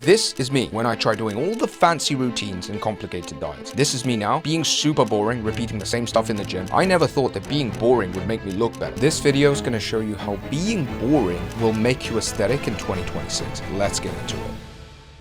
This is me when I try doing all the fancy routines and complicated diets. This is me now, being super boring, repeating the same stuff in the gym. I never thought that being boring would make me look better. This video is going to show you how being boring will make you aesthetic in 2026. Let's get into it.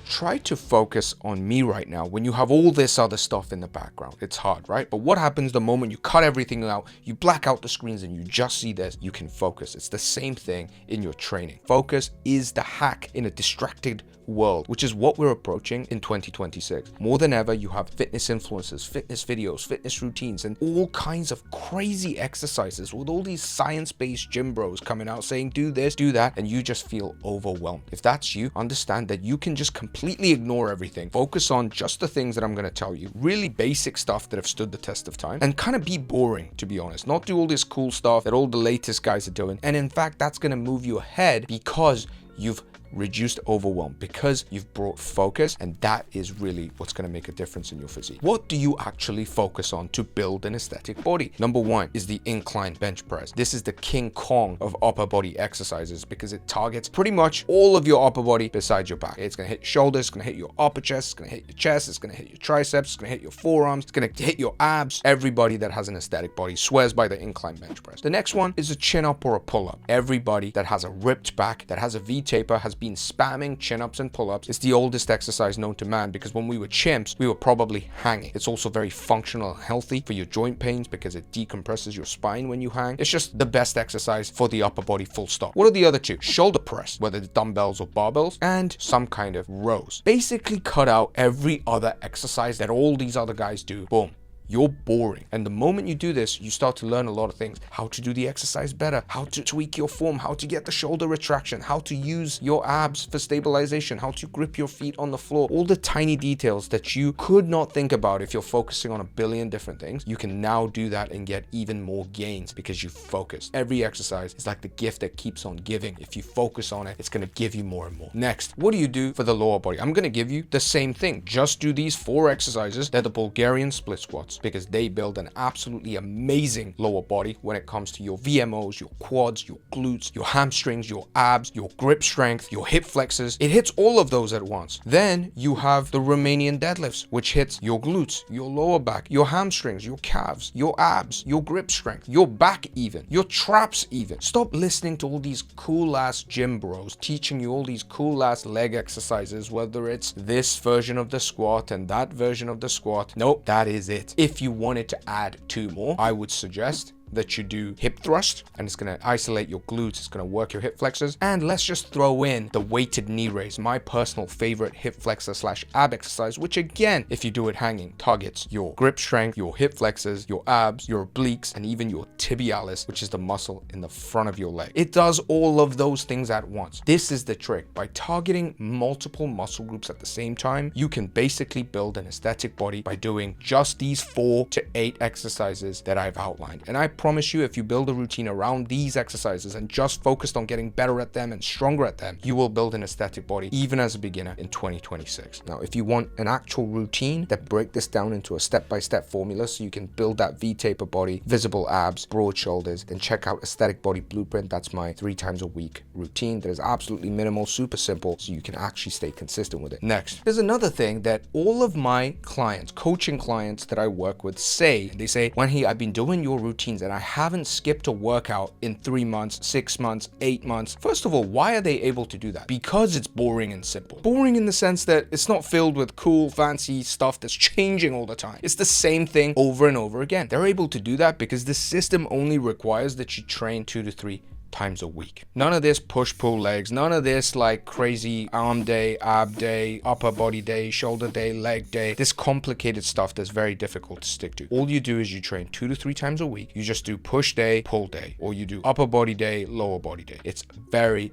Try to focus on me right now when you have all this other stuff in the background. It's hard, right? But what happens the moment you cut everything out, you black out the screens and you just see this? You can focus. It's the same thing in your training. Focus is the hack in a distracted world, which is what we're approaching in 2026. More than ever, you have fitness influencers, fitness videos, fitness routines, and all kinds of crazy exercises with all these science-based gym bros coming out saying, do this, do that, and you just feel overwhelmed. If that's you, understand that you can just completely ignore everything. Focus on just the things that I'm going to tell you, really basic stuff that have stood the test of time, and kind of be boring, to be honest. Not do all this cool stuff that all the latest guys are doing. And in fact, that's going to move you ahead because you've reduced overwhelm, because you've brought focus, and that is really what's going to make a difference in your physique. What do you actually focus on to build an aesthetic body? Number one is the incline bench press. This is the King Kong of upper body exercises because it targets pretty much all of your upper body besides your back. It's going to hit your shoulders, it's going to hit your upper chest, it's going to hit your chest, it's going to hit your triceps, it's going to hit your forearms, it's going to hit your abs. Everybody that has an aesthetic body swears by the incline bench press. The next one is a chin up or a pull up. Everybody that has a ripped back, that has a V taper, has been spamming chin-ups and pull-ups. It's the oldest exercise known to man because when we were chimps, we were probably hanging. It's also very functional and healthy for your joint pains because it decompresses your spine when you hang. It's just the best exercise for the upper body, full stop. What are the other two? Shoulder press, whether it's dumbbells or barbells, and some kind of rows. Basically cut out every other exercise that all these other guys do. Boom. You're boring. And the moment you do this, you start to learn a lot of things. How to do the exercise better, how to tweak your form, how to get the shoulder retraction, how to use your abs for stabilization, how to grip your feet on the floor. All the tiny details that you could not think about if you're focusing on a billion different things, you can now do that and get even more gains because you focus. Every exercise is like the gift that keeps on giving. If you focus on it, it's going to give you more and more. Next, what do you do for the lower body? I'm going to give you the same thing. Just do these 4 exercises. They're the Bulgarian split squats, because they build an absolutely amazing lower body when it comes to your VMOs, your quads, your glutes, your hamstrings, your abs, your grip strength, your hip flexors. It hits all of those at once. Then you have the Romanian deadlifts, which hits your glutes, your lower back, your hamstrings, your calves, your abs, your grip strength, your back even, your traps even. Stop listening to all these cool ass gym bros teaching you all these cool ass leg exercises, whether it's this version of the squat and that version of the squat. Nope, that is it. If you wanted to add 2 more, I would suggest that you do hip thrust, and it's going to isolate your glutes, it's going to work your hip flexors, and let's just throw in the weighted knee raise, my personal favorite hip flexor / ab exercise, which again, if you do it hanging, targets your grip strength, your hip flexors, your abs, your obliques, and even your tibialis, which is the muscle in the front of your leg. It does all of those things at once. This is the trick. By targeting multiple muscle groups at the same time, you can basically build an aesthetic body by doing just these 4 to 8 exercises that I've outlined. And I promise you, if you build a routine around these exercises and just focused on getting better at them and stronger at them, you will build an aesthetic body even as a beginner in 2026. Now, if you want an actual routine that break this down into a step-by-step formula so you can build that V-taper body, visible abs, broad shoulders, then check out Aesthetic Body Blueprint. That's my 3 times a week routine that is absolutely minimal, super simple, so you can actually stay consistent with it. Next, there's another thing that all of my clients, coaching clients that I work with say. They say, Wanhee, I've been doing your routines and I haven't skipped a workout in 3 months, 6 months, 8 months. First of all, why are they able to do that? Because it's boring and simple. Boring in the sense that it's not filled with cool, fancy stuff that's changing all the time. It's the same thing over and over again. They're able to do that because the system only requires that you train 2 to 3 times a week. None of this push-pull legs, none of this like crazy arm day, ab day, upper body day, shoulder day, leg day, this complicated stuff that's very difficult to stick to. All you do is you train 2 to 3 times a week. You just do push day, pull day, or you do upper body day, lower body day. It's very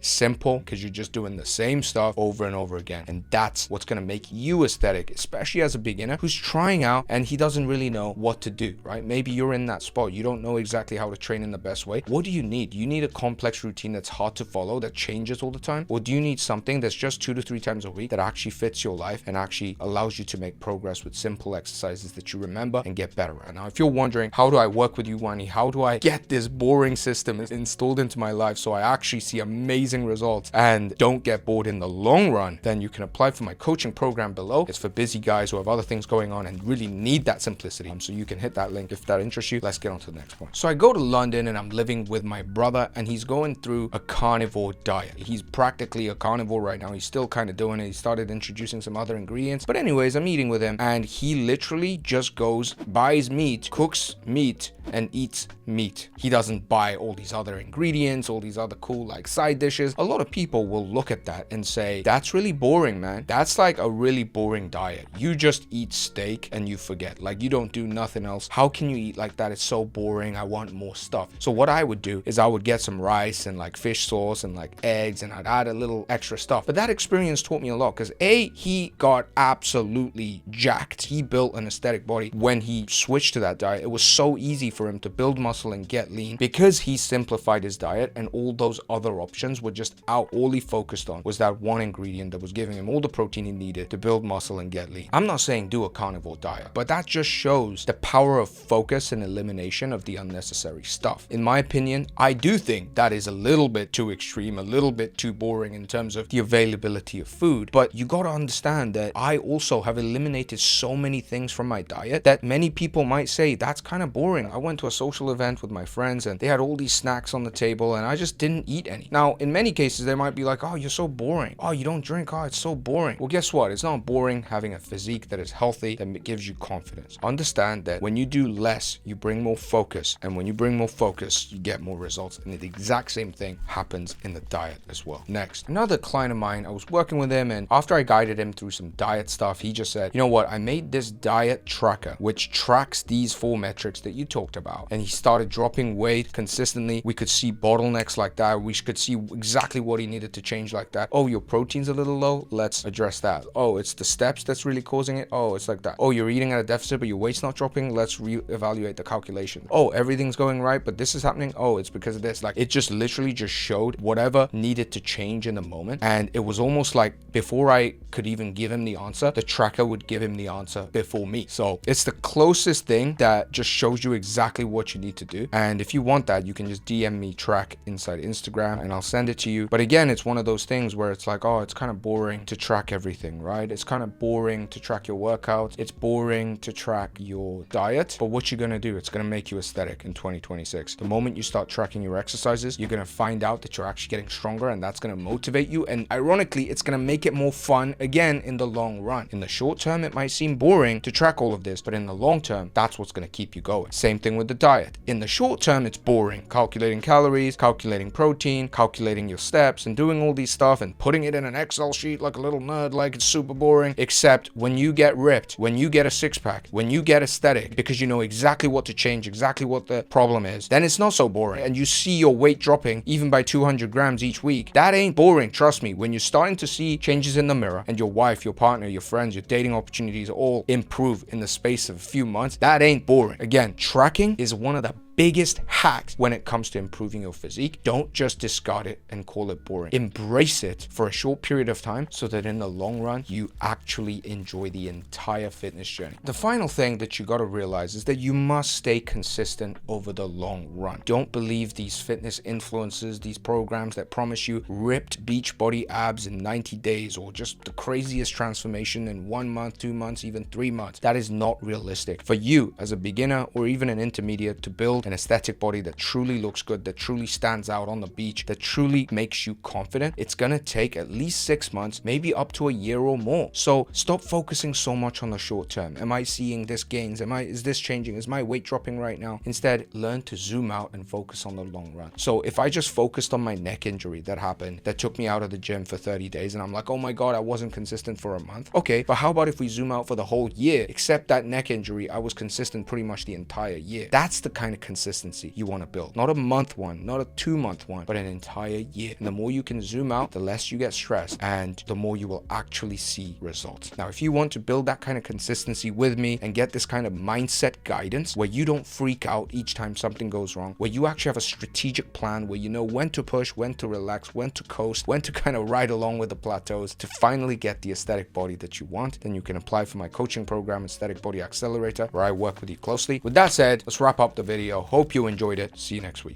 simple because you're just doing the same stuff over and over again, and that's what's going to make you aesthetic, especially as a beginner who's trying out and he doesn't really know what to do, right? Maybe you're in that spot, you don't know exactly how to train in the best way. What do you need? Do you need a complex routine that's hard to follow, that changes all the time, or do you need something that's just 2 to 3 times a week that actually fits your life and actually allows you to make progress with simple exercises that you remember and get better at? Now, if you're wondering, how do I work with you, Wanhee? How do I get this boring system installed into my life so I actually see see amazing results and don't get bored in the long run, then you can apply for my coaching program below. It's for busy guys who have other things going on and really need that simplicity. So you can hit that link if that interests you. Let's get on to the next point. So I go to London and I'm living with my brother, and he's going through a carnivore diet. He's practically a carnivore right now. He's still kind of doing it. He started introducing some other ingredients. But anyways, I'm eating with him, and he literally just goes, buys meat, cooks meat, and eats meat. He doesn't buy all these other ingredients, all these other cool like side dishes. A lot of people will look at that and say, that's really boring, man. That's like a really boring diet. You just eat steak and you forget. Like, you don't do nothing else. How can you eat like that? It's so boring. I want more stuff. So what I would do is I would get some rice and like fish sauce and like eggs, and I'd add a little extra stuff. But that experience taught me a lot, because he got absolutely jacked. He built an aesthetic body when he switched to that diet. It was so easy for him to build muscle and get lean because he simplified his diet, and all those other options were just out. All he focused on was that one ingredient that was giving him all the protein he needed to build muscle and get lean. I'm not saying do a carnivore diet, but that just shows the power of focus and elimination of the unnecessary stuff. In my opinion, I do think that is a little bit too extreme, a little bit too boring in terms of the availability of food. But you got to understand that I also have eliminated so many things from my diet that many people might say that's kind of boring. I went to a social event with my friends and they had all these snacks on the table and I just didn't eat any. Now, in many cases, they might be like, oh, you're so boring. Oh, you don't drink. Oh, it's so boring. Well, guess what? It's not boring having a physique that is healthy, that gives you confidence. Understand that when you do less, you bring more focus. And when you bring more focus, you get more results. And the exact same thing happens in the diet as well. Next, another client of mine, I was working with him, and after I guided him through some diet stuff, he just said, you know what? I made this diet tracker, which tracks these 4 metrics that you talked about. And he started dropping weight consistently. We could see bottlenecks like that. We could see exactly what he needed to change like that. Oh, your protein's a little low. Let's address that. Oh, it's the steps that's really causing it. Oh, it's like that. Oh, you're eating at a deficit, but your weight's not dropping. Let's reevaluate the calculation. Oh, everything's going right, but this is happening. Oh, it's because of this. Like, it just literally just showed whatever needed to change in the moment. And it was almost like before I could even give him the answer, the tracker would give him the answer before me. So it's the closest thing that just shows you exactly what you need to do. And if you want that, you can just DM me track inside Instagram and I'll send it to you. But again, it's one of those things where it's like, oh, it's kind of boring to track everything, right? It's kind of boring to track your workouts. It's boring to track your diet. But what you're going to do, it's going to make you aesthetic in 2026. The moment you start tracking your exercises, you're going to find out that you're actually getting stronger, and that's going to motivate you. And ironically, it's going to make it more fun again in the long run. In the short term, it might seem boring to track all of this, but in the long term, that's what's going to keep you going. Same thing with the diet. In the short term, it's boring. Calculating calories, calculating protein, calculating your steps, and doing all these stuff and putting it in an Excel sheet like a little nerd, like it's super boring. Except when you get ripped, when you get a six-pack, when you get aesthetic, because you know exactly what to change, exactly what the problem is, then it's not so boring. And you see your weight dropping even by 200 grams each week. That ain't boring, trust me. When you're starting to see changes in the mirror and your wife, your partner, your friends, your dating opportunities all improve in the space of a few months, that ain't boring. Again, tracking is one of the biggest hacks when it comes to improving your physique. Don't just discard it and call it boring. Embrace it for a short period of time so that in the long run, you actually enjoy the entire fitness journey. The final thing that you got to realize is that you must stay consistent over the long run. Don't believe these fitness influencers, these programs that promise you ripped beach body abs in 90 days or just the craziest transformation in 1 month, 2 months, even 3 months. That is not realistic. For you as a beginner or even an intermediate to build an aesthetic body that truly looks good, that truly stands out on the beach, that truly makes you confident, it's gonna take at least 6 months, maybe up to a year or more. So stop focusing so much on the short term. Am I seeing this gains? Is this changing? Is my weight dropping right now? Instead, learn to zoom out and focus on the long run. So if I just focused on my neck injury that happened, that took me out of the gym for 30 days, and I'm like, oh my God, I wasn't consistent for a month. Okay, but how about if we zoom out for the whole year? Except that neck injury, I was consistent pretty much the entire year. That's the kind of consistency you want to build. Not a month one, not a 2-month one, but an entire year. And the more you can zoom out, the less you get stressed and the more you will actually see results. Now, if you want to build that kind of consistency with me and get this kind of mindset guidance where you don't freak out each time something goes wrong, where you actually have a strategic plan, where you know when to push, when to relax, when to coast, when to kind of ride along with the plateaus to finally get the aesthetic body that you want, then you can apply for my coaching program, Aesthetic Body Accelerator, where I work with you closely. With that said, let's wrap up the video. Hope you enjoyed it. See you next week.